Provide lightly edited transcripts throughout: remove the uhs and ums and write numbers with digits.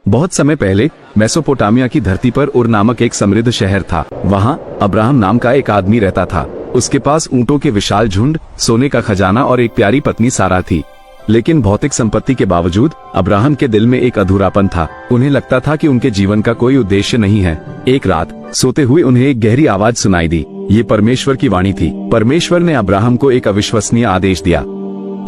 बहुत समय पहले मेसोपोटामिया की धरती पर उर नामक एक समृद्ध शहर था। वहाँ अब्राहम नाम का एक आदमी रहता था। उसके पास ऊंटों के विशाल झुंड, सोने का खजाना और एक प्यारी पत्नी सारा थी। लेकिन भौतिक संपत्ति के बावजूद अब्राहम के दिल में एक अधूरापन था। उन्हें लगता था कि उनके जीवन का कोई उद्देश्य नहीं है। एक रात सोते हुए उन्हें एक गहरी आवाज सुनाई दी। ये परमेश्वर की वाणी थी। परमेश्वर ने अब्राहम को एक अविश्वसनीय आदेश दिया।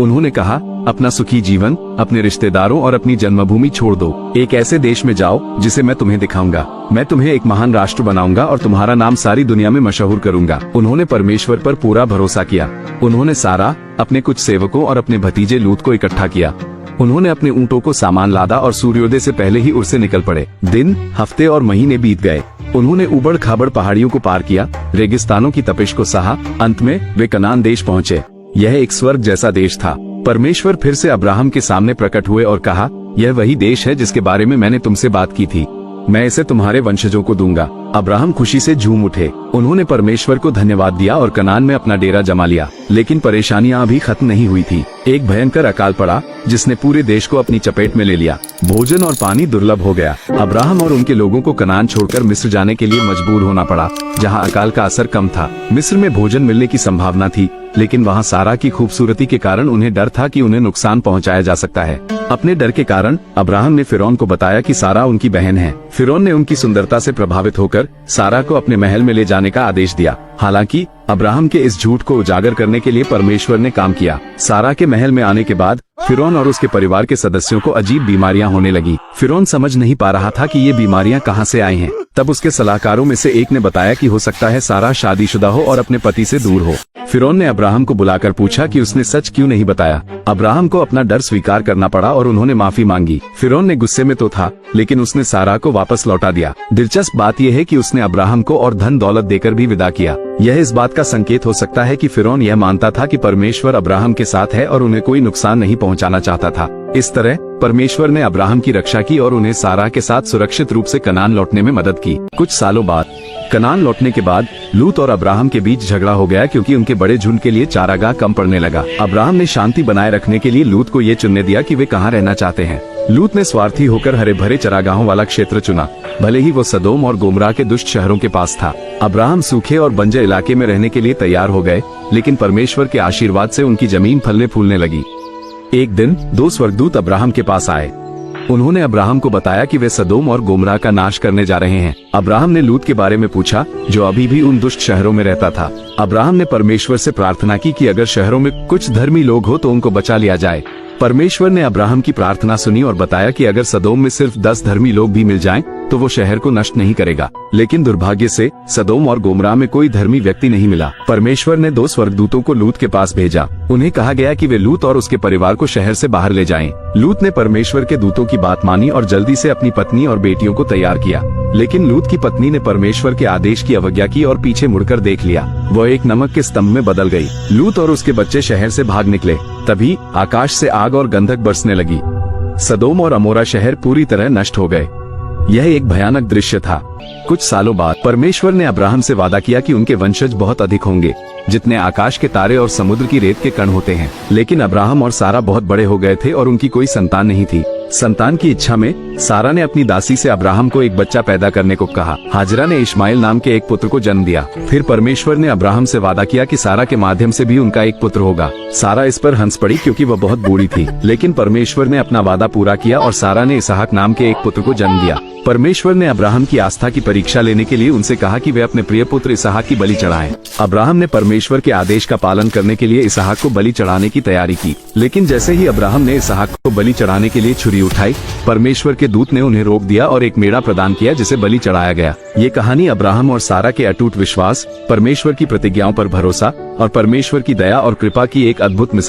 उन्होंने कहा, अपना सुखी जीवन, अपने रिश्तेदारों और अपनी जन्मभूमि छोड़ दो। एक ऐसे देश में जाओ जिसे मैं तुम्हें दिखाऊंगा। मैं तुम्हें एक महान राष्ट्र बनाऊंगा और तुम्हारा नाम सारी दुनिया में मशहूर करूंगा। उन्होंने परमेश्वर पर पूरा भरोसा किया। उन्होंने सारा, अपने कुछ सेवकों और अपने भतीजे लूत को इकट्ठा किया। उन्होंने अपने ऊंटों को सामान लादा और सूर्योदय से पहले ही उड़ से निकल पड़े। दिन, हफ्ते और महीने बीत गए। उन्होंने उबड़ खाबड़ पहाड़ियों को पार किया, रेगिस्तानों की तपिश को सहा। अंत में वे कनान देश पहुँचे। यह एक स्वर्ग जैसा देश था। परमेश्वर फिर से अब्राहम के सामने प्रकट हुए और कहा, यह वही देश है जिसके बारे में मैंने तुमसे बात की थी। मैं इसे तुम्हारे वंशजों को दूंगा। अब्राहम खुशी से झूम उठे। उन्होंने परमेश्वर को धन्यवाद दिया और कनान में अपना डेरा जमा लिया। लेकिन परेशानियां अभी खत्म नहीं हुई थी। एक भयंकर अकाल पड़ा जिसने पूरे देश को अपनी चपेट में ले लिया। भोजन और पानी दुर्लभ हो गया। अब्राहम और उनके लोगों को कनान छोड़कर मिस्र जाने के लिए मजबूर होना पड़ा, जहाँ अकाल का असर कम था। मिस्र में भोजन मिलने की संभावना थी, लेकिन वहाँ सारा की खूबसूरती के कारण उन्हें डर था कि उन्हें नुकसान पहुँचाया जा सकता है। अपने डर के कारण अब्राहम ने फिरौन को बताया कि सारा उनकी बहन है। फिरौन ने उनकी सुंदरता से प्रभावित होकर सारा को अपने महल में ले जाने का आदेश दिया। हालांकि अब्राहम के इस झूठ को उजागर करने के लिए परमेश्वर ने काम किया। सारा के महल में आने के बाद फिरौन और उसके परिवार के सदस्यों को अजीब बीमारियां होने लगी। फिरौन समझ नहीं पा रहा था कि ये बीमारियां कहां से आई हैं। तब उसके सलाहकारों में से एक ने बताया कि हो सकता है सारा शादीशुदा हो और अपने पति से दूर हो। फिरौन ने अब्राहम को बुलाकर पूछा कि उसने सच क्यों नहीं बताया। अब्राहम को अपना डर स्वीकार करना पड़ा और उन्होंने माफी मांगी। फिरौन ने गुस्से में तो था, लेकिन उसने सारा को वापस लौटा दिया। दिलचस्प बात यह है कि उसने अब्राहम को और धन दौलत देकर भी विदा किया। यह इस बात का संकेत हो सकता है कि फिरौन यह मानता था कि परमेश्वर अब्राहम के साथ है और उन्हें कोई नुकसान नहीं पहुंचाना चाहता था। इस तरह परमेश्वर ने अब्राहम की रक्षा की और उन्हें सारा के साथ सुरक्षित रूप से कनान लौटने में मदद की। कुछ सालों बाद कनान लौटने के बाद लूत और अब्राहम के बीच झगड़ा हो गया, क्योंकि उनके बड़े झुंड के लिए चारागाह कम पड़ने लगा। अब्राहम ने शांति बनाए रखने के लिए लूत को ये चुनने दिया कि वे कहाँ रहना चाहते हैं। लूत ने स्वार्थी होकर हरे भरे चरागाहों वाला क्षेत्र चुना, भले ही वो सदोम और गोमरा के दुष्ट शहरों के पास था। अब्राहम सूखे और बंजर इलाके में रहने के लिए तैयार हो गए, लेकिन परमेश्वर के आशीर्वाद से उनकी जमीन फलने फूलने लगी। एक दिन दो स्वर्गदूत अब्राहम के पास आए। उन्होंने अब्राहम को बताया कि वे सदोम और गोमरा का नाश करने जा रहे हैं। अब्राहम ने लूत के बारे में पूछा, जो अभी भी उन दुष्ट शहरों में रहता था। अब्राहम ने परमेश्वर से प्रार्थना की कि अगर शहरों में कुछ धर्मी लोग हो तो उनको बचा लिया जाए। परमेश्वर ने अब्राहम की प्रार्थना सुनी और बताया कि अगर सदोम में सिर्फ 10 धर्मी लोग भी मिल जाएं, तो वो शहर को नष्ट नहीं करेगा। लेकिन दुर्भाग्य से सदोम और गोमरा में कोई धर्मी व्यक्ति नहीं मिला। परमेश्वर ने 2 स्वर्गदूतों को लूत के पास भेजा। उन्हें कहा गया कि वे लूत और उसके परिवार को शहर से बाहर ले जाएं। लूत ने परमेश्वर के दूतों की बात मानी और जल्दी से अपनी पत्नी और बेटियों को तैयार किया। लेकिन लूत की पत्नी ने परमेश्वर के आदेश की अवज्ञा की और पीछे मुड़कर देख लिया। वह एक नमक के स्तंभ में बदल गई। लूत और उसके बच्चे शहर से भाग निकले। तभी आकाश से आग और गंधक बरसने लगी। सदोम और अमोरा शहर पूरी तरह नष्ट हो गए। यह एक भयानक दृश्य था। कुछ सालों बाद परमेश्वर ने अब्राहम से वादा किया कि उनके वंशज बहुत अधिक होंगे, जितने आकाश के तारे और समुद्र की रेत के कण होते हैं। लेकिन अब्राहम और सारा बहुत बड़े हो गए थे और उनकी कोई संतान नहीं थी। संतान की इच्छा में सारा ने अपनी दासी से अब्राहम को एक बच्चा पैदा करने को कहा। हाजरा ने इश्माइल नाम के एक पुत्र को जन्म दिया। फिर परमेश्वर ने अब्राहम से वादा किया कि सारा के माध्यम से भी उनका एक पुत्र होगा। सारा इस पर हंस पड़ी, क्योंकि वह बहुत बूढ़ी थी। लेकिन परमेश्वर ने अपना वादा पूरा किया और सारा ने इसहाक नाम के एक पुत्र को जन्म दिया। परमेश्वर ने अब्राहम की आस्था की परीक्षा लेने के लिए उनसे कहा कि वे अपने प्रिय पुत्र इसहाक की बलि चढ़ाएं। अब्राहम ने परमेश्वर के आदेश का पालन करने के लिए इसहाक को बलि चढ़ाने की तैयारी की। लेकिन जैसे ही अब्राहम ने इसहाक को बलि चढ़ाने के लिए छुरी उठाई, परमेश्वर के दूत ने उन्हें रोक दिया और एक मेढ़ा प्रदान किया जिसे बलि चढ़ाया गया। ये कहानी अब्राहम और सारा के अटूट विश्वास, परमेश्वर की प्रतिज्ञाओं पर भरोसा और परमेश्वर की दया और कृपा की एक अद्भुत मिसाल